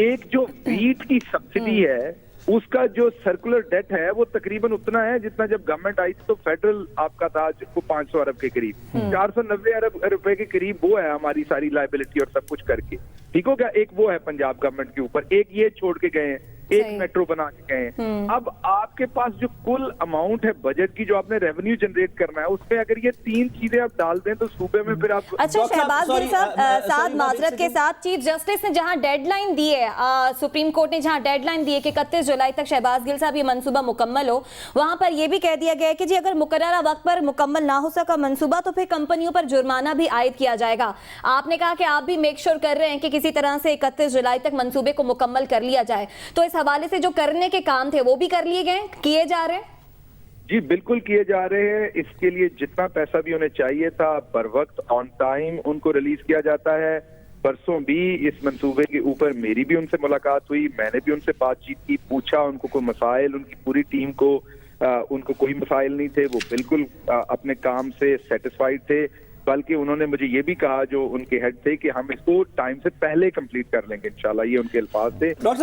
एक जो वीट की सब्सिडी है उसका जो सर्कुलर डेट है वो तकरीबन उतना है जितना जब गवर्नमेंट आई थी तो फेडरल आपका था वो 500 अरब के करीब, 490 अरब रुपए के करीब वो है हमारी सारी लायबिलिटी और सब कुछ करके। ठीक हो गया, एक वो है पंजाब गवर्नमेंट के ऊपर, एक ये छोड़ के गए हैं, एक मेट्रो बना के गए। अब आपके पास जो कुल अमाउंट है बजट की जो आपने रेवेन्यू जनरेट करना है उसमें अगर ये 3 चीजें आप डाल दें तो सूबे में फिर आप। अच्छा शहबाज गिल साहब, माजरत के साथ चीफ जस्टिस ने जहां डेडलाइन दी है, सुप्रीम कोर्ट ने जहां डेडलाइन दी है कि 31 जुलाई तक शहबाज गिल साहब ये मंसूबा मुकम्मल हो, वहां पर यह भी कह दिया गया है कि जी अगर मुकर्ररा वक्त पर मुकम्मल ना हो सका मंसूबा तो फिर कंपनियों पर जुर्माना भी आयद किया जाएगा। आपने कहा कि आप भी मेक श्योर कर रहे हैं कि किसी तरह से 31 जुलाई तक मंसूबे को मुकम्मल कर लिया जाए, तो इस हवाले से जो करने के काम थे वो भी कर लिए गए, किए जा रहे हैं? जी बिल्कुल किए जा रहे हैं। इसके लिए जितना पैसा भी उन्हें चाहिए था बर वक्त ऑन टाइम उनको रिलीज किया जाता है। परसों भी इस मंसूबे के ऊपर मेरी भी उनसे मुलाकात हुई, मैंने भी उनसे बातचीत की, पूछा उनको कोई मसाइल, उनकी पूरी टीम को उनको कोई मसाइल नहीं थे, वो बिल्कुल अपने काम से सेटिस्फाइड थे, बल्कि उन्होंने मुझे ये भी कहा जो उनके हेड थे कि हम इसको टाइम से पहले कंप्लीट कर लेंगे इंशाल्लाह, ये उनके अल्फाज थे। डॉक्टर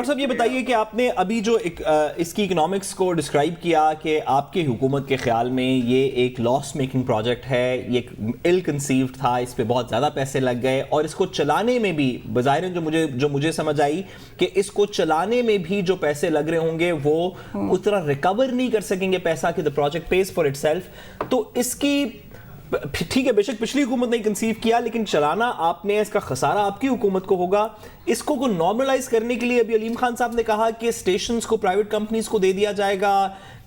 साहब ये बताइए कि आपने अभी जो इसकी इकोनॉमिक्स को डिस्क्राइब किया कि आपकी हुकूमत के ख्याल में ये एक लॉस मेकिंग प्रोजेक्ट है, ये इल कंसीव्ड था, इस पे बहुत ज़्यादा पैसे लग गए और इसको चलाने में भी बज़ाहिर जो मुझे समझ आई कि इसको चलाने में भी जो पैसे लग रहे होंगे वो उतना रिकवर नहीं कर सकेंगे पैसा कि the project page for itself. तो इसकी ठीक है, बेशक पिछली हुकूमत ने कंसीव किया, लेकिन चलाना आपने, इसका खसारा आपकी हुकूमत को होगा। इसको को नॉर्मलाइज करने के लिए अभी अलीम खान साहब ने कहा कि स्टेशंस को प्राइवेट कंपनीज को दे दिया जाएगा।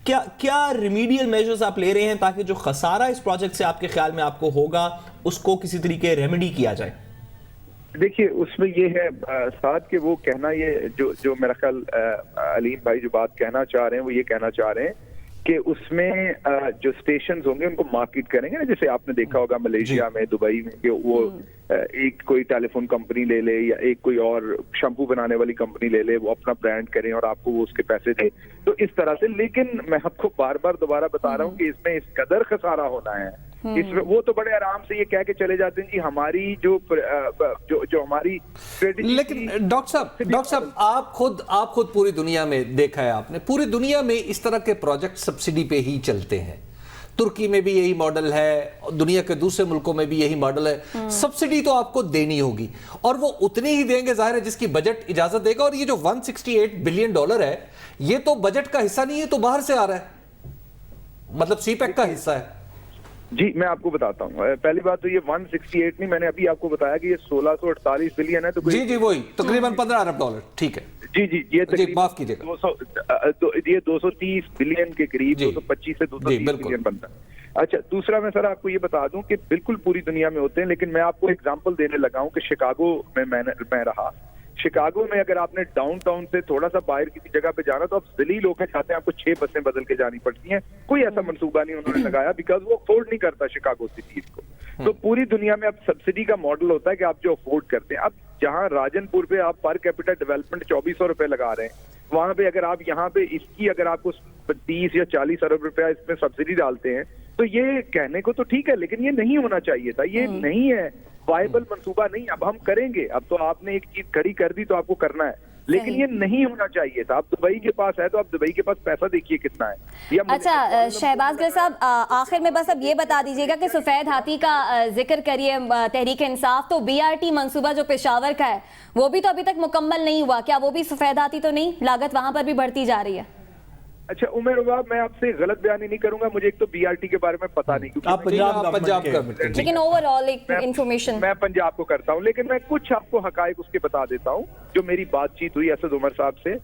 क्या रिमीडियल मेजर्स आप ले रहे हैं ताकि जो खसारा इस प्रोजेक्ट से आपके ख्याल में आपको होगा उसको किसी तरीके रेमेडी किया जाए? देखिए, उसमें ये है साथ के वो कहना, ये जो मेरा ख्याल अलीम भाई जो बात कहना चाह रहे हैं वो ये कहना चाह रहे हैं कि उसमें जो स्टेशंस होंगे उनको मार्केट करेंगे ना, जैसे आपने देखा होगा मलेशिया में, दुबई में, कि वो एक कोई टेलीफोन कंपनी ले ले या एक कोई और शैम्पू बनाने वाली कंपनी ले ले, वो अपना ब्रांड करें और आपको वो उसके पैसे दे, तो इस तरह से। लेकिन मैं आपको बार बार दोबारा बता रहा हूँ कि इसमें इस कदर खसारा होना है, इसमें वो तो बड़े आराम से ये कह के चले जाते हैं कि हमारी जो हमारी स्ट्रेटेजी। लेकिन डॉक्टर साहब आप खुद पूरी दुनिया में देखा है आपने, पूरी दुनिया में इस तरह के प्रोजेक्ट सब्सिडी पे ही चलते हैं। तुर्की में भी यही मॉडल है, दुनिया के दूसरे मुल्कों में भी यही मॉडल है। सब्सिडी तो आपको देनी होगी और वो उतनी ही देंगे जाहिर है जिसकी बजट इजाजत देगा। और ये जो $168 बिलियन है, ये तो बजट का हिस्सा नहीं है, तो बाहर से आ रहा है, मतलब सीपैक का हिस्सा है। जी, मैं आपको बताता हूँ। पहली बात तो ये 168 नहीं, मैंने अभी आपको बताया कि ये 1648 बिलियन है। तो जी वही तकरीबन $15 अरब। ठीक है जी, ये माफ कीजिएगा, 230 बिलियन के करीब, 225 से 230 बिलियन बनता है। अच्छा, दूसरा मैं सर आपको ये बता दूं कि बिल्कुल पूरी दुनिया में होते हैं, लेकिन मैं आपको एग्जांपल देने लगा हूं कि शिकागो में मैं रहा। शिकागो में अगर आपने डाउनटाउन से थोड़ा सा बाहर किसी जगह पे जाना तो आप जलील होकर चाहते हैं, आपको 6 बसें बदल के जानी पड़ती हैं। कोई ऐसा मंसूबा नहीं उन्होंने लगाया, बिकॉज वो अफोर्ड नहीं करता शिकागो सिटी को। तो पूरी दुनिया में अब सब्सिडी का मॉडल होता है कि आप जो अफोर्ड करते हैं। अब जहां राजनपुर पे आप पर कैपिटा डेवलपमेंट 2400 रुपए लगा रहे हैं, वहां पे अगर आप यहाँ पे इसकी अगर आपको 30 या 40 अरब रुपया इसमें सब्सिडी डालते हैं, तो ये कहने को तो ठीक है, लेकिन ये नहीं होना चाहिए था। ये नहीं है वायबल मंसूबा, नहीं। अब हम करेंगे, अब तो आपने एक चीज खड़ी कर दी तो आपको करना है, लेकिन ये नहीं होना चाहिए था। अब दुबई के पास है तो अब दुबई के पास पैसा देखिए कितना है। अच्छा शहबाज गिल साहब, आखिर में बस अब ये बता दीजिएगा कि सफेद हाथी का जिक्र करिए, तहरीक इंसाफ, तो BRT मंसूबा जो पेशावर का है वो भी तो अभी तक मुकम्मल नहीं हुआ, क्या वो भी सफेद हाथी तो नहीं? लागत वहां पर भी बढ़ती जा रही है। अच्छा उमर उबाब, मैं आपसे गलत बयानी नहीं करूंगा, मुझे एक तो BRT के बारे में पता नहीं, क्योंकि आप पंजाब का, लेकिन ओवरऑल एक इंफॉर्मेशन मैं पंजाब को करता हूं, लेकिन मैं कुछ आपको हकायक उसके बता देता हूं जो मेरी बातचीत हुई असद उमर साहब से।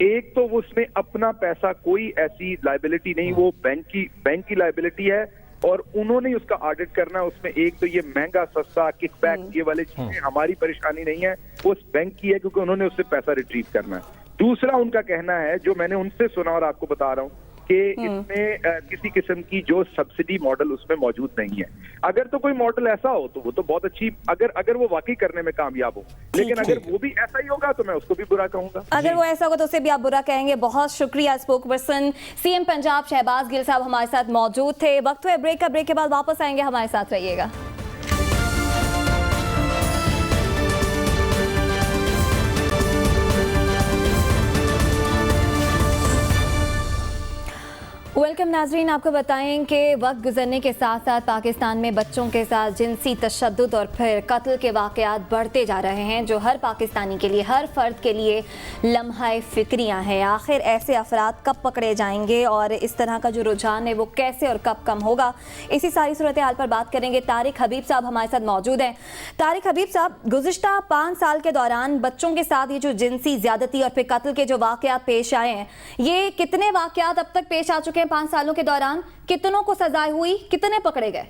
एक तो वो उसमें अपना पैसा, कोई ऐसी लायबिलिटी नहीं, वो बैंक की लायबिलिटी है और उन्होंने उसका ऑडिट करना है। उसमें एक तो ये महंगा सस्ता किकबैक ये वाले चीजें हमारी परेशानी नहीं है, वो उस बैंक की है, क्योंकि उन्होंने उससे पैसा रिट्रीव करना है। दूसरा उनका कहना है, जो मैंने उनसे सुना और आपको बता रहा हूँ, कि इसमें किसी किस्म की जो सब्सिडी मॉडल उसमें मौजूद नहीं है। अगर तो कोई मॉडल ऐसा हो तो वो तो बहुत अच्छी, अगर वो वाकई करने में कामयाब हो, लेकिन अगर वो भी ऐसा ही होगा तो मैं उसको भी बुरा कहूंगा। अगर वो ऐसा होगा तो उसे भी आप बुरा कहेंगे। बहुत शुक्रिया। Spokesperson CM Punjab Shahbaz Gill साहब हमारे साथ मौजूद थे। वक्त हुआ ब्रेक का, ब्रेक के बाद वापस आएंगे, हमारे साथ रहिएगा। वेलकम नाजरीन, आपको बताएं कि वक्त गुजरने के साथ साथ पाकिस्तान में बच्चों के साथ जिनसी तशद्दुद और फिर कत्ल के वाक़यात बढ़ते जा रहे हैं, जो हर पाकिस्तानी के लिए, हर फ़र्द के लिए लम्हा फ़िक्रियाँ हैं। आखिर ऐसे अफराद कब पकड़े जाएंगे और इस तरह का जो रुझान है वो कैसे और कब कम होगा, इसी सारी सूरत हाल पर बात करेंगे। तारिक हबीब साहब हमारे साथ मौजूद हैं। तारिक हबीब साहब, गुज़िश्ता 5 साल के दौरान बच्चों के साथ ये जो जिनसी ज़्यादती और फिर कत्ल के जो वाक़यात पेश आए हैं, ये कितने वाक़यात अब तक पेश आ चुके हैं 5 सालों के दौरान? कितनों को सजाएं हुई, कितने पकड़े गए?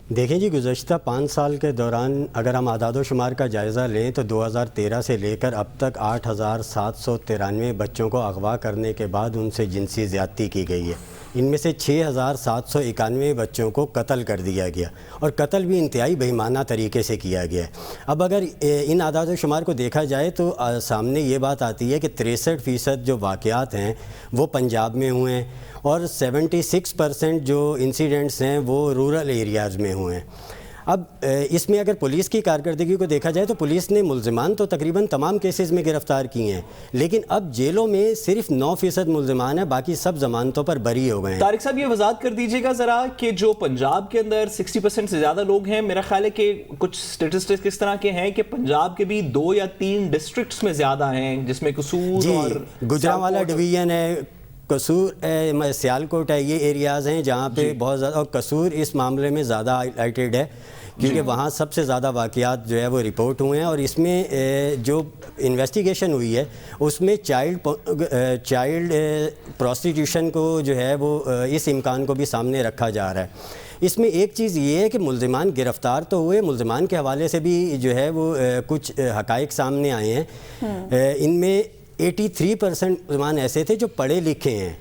देखें जी, गुज़श्ता 5 साल के दौरान अगर हम आदाद शुमार का जायज़ा लें तो 2013 से लेकर अब तक 8793 बच्चों को अगवा करने के बाद उनसे जिनसी ज़्यादती की गई है। ان میں سے 6,791 بچوں کو قتل کر دیا گیا، اور قتل بھی انتہائی بہیمانہ طریقے سے کیا گیا ہے۔ اب اگر ان اعداد و شمار کو دیکھا جائے تو سامنے یہ بات آتی ہے کہ 63% جو واقعات ہیں وہ پنجاب میں ہوئے ہیں، اور 76% جو انسیڈنٹس ہیں وہ رورل ایریاز میں ہوئے ہیں۔ اب اس میں اگر پولیس کی کارکردگی کو دیکھا جائے تو پولیس نے ملزمان تو تقریباً تمام کیسز میں گرفتار کیے ہیں، لیکن اب جیلوں میں صرف 9% ملزمان ہیں، باقی سب ضمانتوں پر بری ہو گئے ہیں۔ طارق صاحب یہ وضاحت کر دیجیے گا ذرا کہ جو پنجاب کے اندر 60% سے زیادہ لوگ ہیں، میرا خیال ہے کہ کچھ سٹیٹسٹکس کس طرح کے ہیں کہ پنجاب کے بھی 2 یا 3 ڈسٹرکٹس میں زیادہ ہیں، جس میں قصور اور گجرانوالہ ڈویژن ہے، قصور سیالکوٹ ہے، یہ ایریاز ہیں جہاں پہ بہت زیادہ، اور قصور اس معاملے میں زیادہ ہائی لائٹڈ ہے کیونکہ وہاں سب سے زیادہ واقعات جو ہے وہ رپورٹ ہوئے ہیں، اور اس میں جو انویسٹیگیشن ہوئی ہے اس میں چائلڈ پروسٹیٹیوشن کو جو ہے وہ اس امکان کو بھی سامنے رکھا جا رہا ہے۔ اس میں ایک چیز یہ ہے کہ ملزمان گرفتار تو ہوئے، ملزمان کے حوالے سے بھی جو ہے وہ کچھ حقائق سامنے آئے ہیں۔ ان میں 83% ملزمان ایسے تھے جو پڑھے لکھے ہیں۔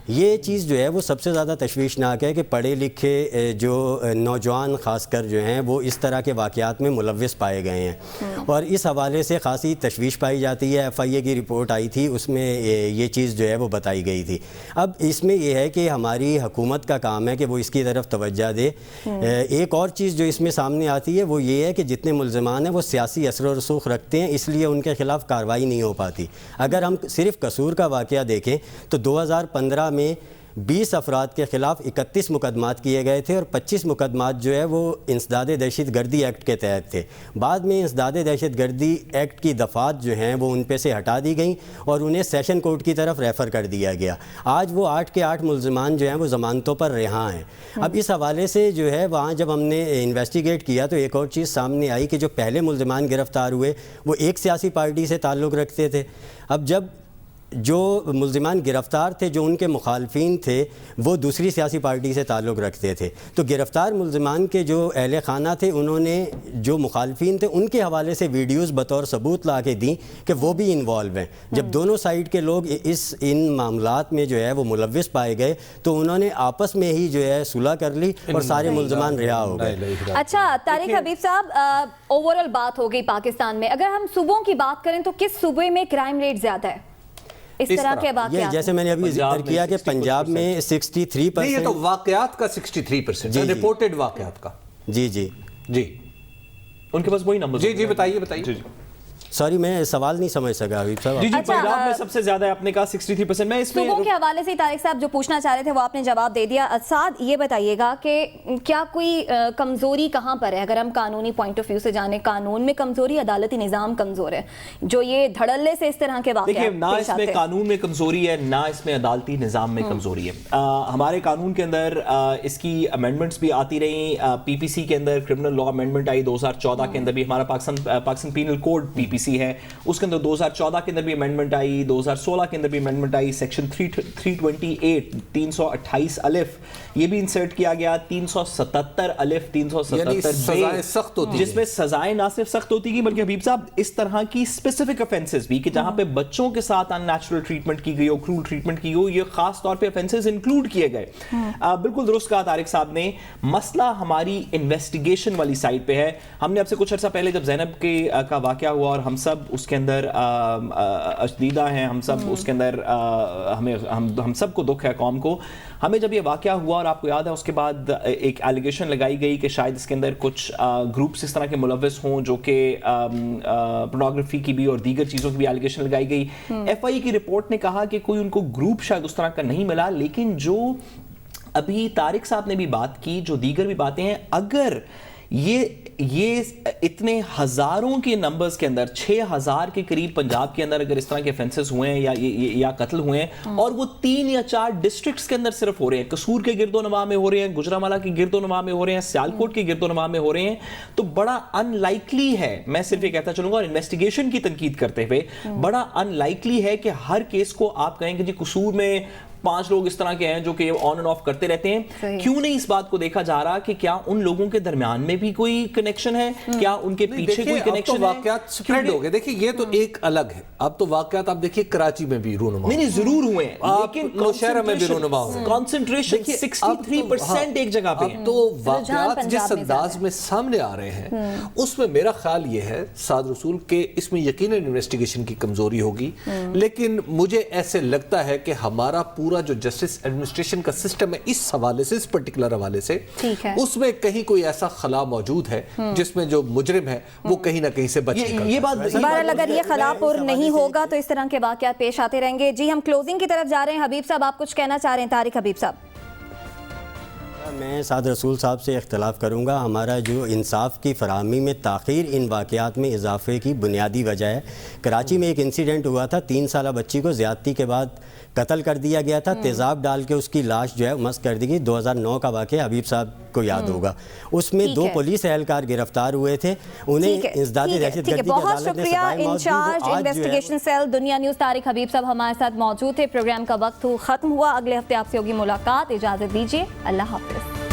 یہ چیز جو ہے وہ سب سے زیادہ تشویشناک ہے کہ پڑھے لکھے جو نوجوان خاص کر جو ہیں وہ اس طرح کے واقعات میں ملوث پائے گئے ہیں، اور اس حوالے سے خاصی تشویش پائی جاتی ہے۔ FIA کی رپورٹ آئی تھی، اس میں یہ چیز جو ہے وہ بتائی گئی تھی۔ اب اس میں یہ ہے کہ ہماری حکومت کا کام ہے کہ وہ اس کی طرف توجہ دے۔ ایک اور چیز جو اس میں سامنے آتی ہے وہ یہ ہے کہ جتنے ملزمان ہیں وہ سیاسی اثر و رسوخ رکھتے ہیں، اس لیے ان کے خلاف کارروائی نہیں ہو پاتی۔ اگر ہم صرف قصور کا واقعہ دیکھیں تو 2015 میں 20 افراد کے خلاف 31 مقدمات کیے گئے تھے، اور 25 مقدمات جو ہے وہ انسداد دہشت گردی ایکٹ کے تحت تھے۔ بعد میں انسداد دہشت گردی ایکٹ کی دفعات جو ہیں وہ ان پہ سے ہٹا دی گئیں اور انہیں سیشن کورٹ کی طرف ریفر کر دیا گیا۔ آج وہ 8 کے 8 ملزمان جو ہیں وہ ضمانتوں پر رہا ہیں۔ اب اس حوالے سے جو ہے وہاں جب ہم نے انویسٹیگیٹ کیا تو ایک اور چیز سامنے آئی کہ جو پہلے ملزمان گرفتار ہوئے وہ ایک سیاسی پارٹی سے تعلق رکھتے تھے۔ اب جب جو ملزمان گرفتار تھے جو ان کے مخالفین تھے وہ دوسری سیاسی پارٹی سے تعلق رکھتے تھے، تو گرفتار ملزمان کے جو اہل خانہ تھے انہوں نے جو مخالفین تھے ان کے حوالے سے ویڈیوز بطور ثبوت لا کے دیں کہ وہ بھی انوالو ہیں۔ جب دونوں سائیڈ کے لوگ ان معاملات میں جو ہے وہ ملوث پائے گئے تو انہوں نے آپس میں ہی جو ہے صلح کر لی اور سارے ملزمان رہا ہو گئے۔ اچھا طارق حبیب صاحب، اوورال بات ہو گئی پاکستان میں، اگر ہم صوبوں کی بات کریں تو کس صوبے میں کرائم ریٹ زیادہ ہے اس طرح کے واقعات؟ جیسے میں نے ابھی ذکر کیا کہ پنجاب میں 63%، نہیں یہ تو واقعات کا 63%، رپورٹڈ واقعات کا۔ جی جی جی ان کے پاس وہی نمبر۔ جی بتائیے۔ سوری میں سوال نہیں سمجھ سکا حبیب صاحب۔ جی پنجاب میں سب سے زیادہ ہے، آپ نے کہا 63%۔ میں اس میں صوبوں کے حوالے سے طارق صاحب جو پوچھنا چاہ رہے تھے وہ آپ نے جواب دے دیا۔ سعد یہ بتائیے گا کہ کیا کوئی کمزوری کہاں پر ہے؟ اگر ہم قانونی پوائنٹ آف ویو سے جانیں، قانون میں کمزوری، عدالتی نظام کمزور ہے جو یہ دھڑلے سے اس طرح کے واقعات دیکھیں، نہ اس میں قانون میں کمزوری ہے نہ اس میں عدالتی نظام میں کمزوری ہے۔ ہمارے قانون کے اندر اس کی امینڈمنٹس بھی آتی رہیں۔ PPC کے اندر کرمنل لا امینڈمنٹ آئی 2014 کے اندر بھی، ہمارا پاکستان پینل کوڈ PPC ہے، اس کے اندر 2014 کے اندر بھی امینڈمنٹ آئی، 2016 کے اندر بھی امینڈمنٹ آئی۔ سیکشن 328 328 الف یہ بھی انسرٹ کیا گیا، 377 الف 377 سزائیں سخت ہوتی، جس میں سزائیں نہ صرف سخت ہوتی گی بلکہ حبیب صاحب اس طرح کی اسپیسیفک افینسز بھی کہ جہاں پہ بچوں کے ساتھ ان نیچرل ٹریٹمنٹ کی گئی ہو، کرول ٹریٹمنٹ کی گئی، یہ خاص طور پہ افینسز انکلوڈ کیے گئے۔ بالکل درست کہا طارق صاحب نے، مسئلہ ہماری انویسٹیگیشن والی سائڈ پہ ہے۔ ہم نے اب سے کچھ عرصہ پہلے جب زینب کا واقعہ ہوا اور ہم سب اس کے اندر اشدیدہ ہیں، ہم سب اس کے اندر ہم سب کو دکھ ہے قوم کو، ہمیں جب یہ واقعہ ہوا اور آپ کو یاد ہے اس کے بعد ایک ایلیگیشن لگائی گئی کہ شاید اس کے اندر کچھ گروپس اس طرح کے ملوث ہوں جو کہ پورنوگرافی کی بھی اور دیگر چیزوں کی بھی ایلیگیشن لگائی گئی۔ FIA کی رپورٹ نے کہا کہ کوئی ان کو گروپ شاید اس طرح کا نہیں ملا، لیکن جو ابھی طارق صاحب نے بھی بات کی، جو دیگر بھی باتیں ہیں، اگر یہ اتنے ہزاروں کے نمبرز کے اندر 6000 کے قریب پنجاب کے اندر اگر اس طرح کے افینسز ہوئے ہیں یا قتل ہوئے ہیں اور وہ 3 یا 4 ڈسٹرکٹس کے اندر صرف ہو رہے ہیں، قصور کے گرد و نواح میں ہو رہے ہیں، گجرانوالہ کے گرد و نواح میں ہو رہے ہیں، سیالکوٹ کے گرد و نواح میں ہو رہے ہیں، تو بڑا ان لائکلی ہے، میں صرف یہ کہتا چلوں گا، اور انویسٹیگیشن کی تنقید کرتے ہوئے بڑا ان لائکلی ہے کہ ہر کیس کو آپ کہیں کہ جی قصور میں 5 लोग इस तरह के हैं जो कि ऑन एंड ऑफ करते रहते हैं। क्यों नहीं इस बात को देखा जा रहा कि क्या उन लोगों के दरमियान में भी कोई कनेक्शन है, क्या उनके पीछे कोई कनेक्शन है? वाकयात स्प्रेड हो गए। देखिए ये तो एक अलग है, अब तो वाकयात आप देखिए कराची में भी रूनुमा नहीं जरूर हुए, लेकिन नौशहरा में भी रूनुमा हुए। कंसंट्रेशन 63% एक जगह पे है। अब तो वाकयात जिस अंदाज में सामने आ रहे हैं उसमें मेरा ख्याल ये है साद रसूल के इसमें यकीनन इन्वेस्टिगेशन की कमजोरी होगी, लेकिन मुझे ऐसे लगता है कि हमारा पूरा जो जस्टिस एडमिनिस्ट्रेशन का सिस्टम है इस हवाले से, इस पर्टिकुलर हवाले से, उसमें कहीं कोई ऐसा खला मौजूद है जिसमें जो मुजरिम है वो कहीं ना कहीं से बच ये बात अगर ये खला पुर नहीं होगा तो इस तरह के वाकयात पेश आते रहेंगे। जी हम क्लोजिंग की तरफ जा रहे हैं। हबीब साहब आप कुछ कहना चाह रहे हैं? तारिक हबीब साहब। मैं साद रसूल साहब से इख्तलाफ करूंगा। हमारा जो इंसाफ की फराहमी में ताख़ीर इन वाक़यात में इजाफे की बुनियादी वजह है। कराची में एक इंसिडेंट हुआ था, 3 साला बच्ची को ज़्यादती के बाद कत्ल कर दिया गया था, तेज़ाब डाल के उसकी लाश जो है मस्त कर दी गई। 2009 का वाक़या हबीब साहब को याद होगा। उसमें 2 पुलिस एहलकार गिरफ्तार हुए थे, उन्हें इंसदादे दहशतगर्दी की बहुत शुक्रिया इंचार्ज इन्वेस्टिगेशन सेल दुनिया न्यूज़ तारिक हबीब साहब हमारे साथ मौजूद थे। प्रोग्राम का वक्त ख़त्म हुआ, अगले हफ्ते आपसे होगी मुलाकात। इजाज़त दीजिए, अल्लाह हाफ़िज़।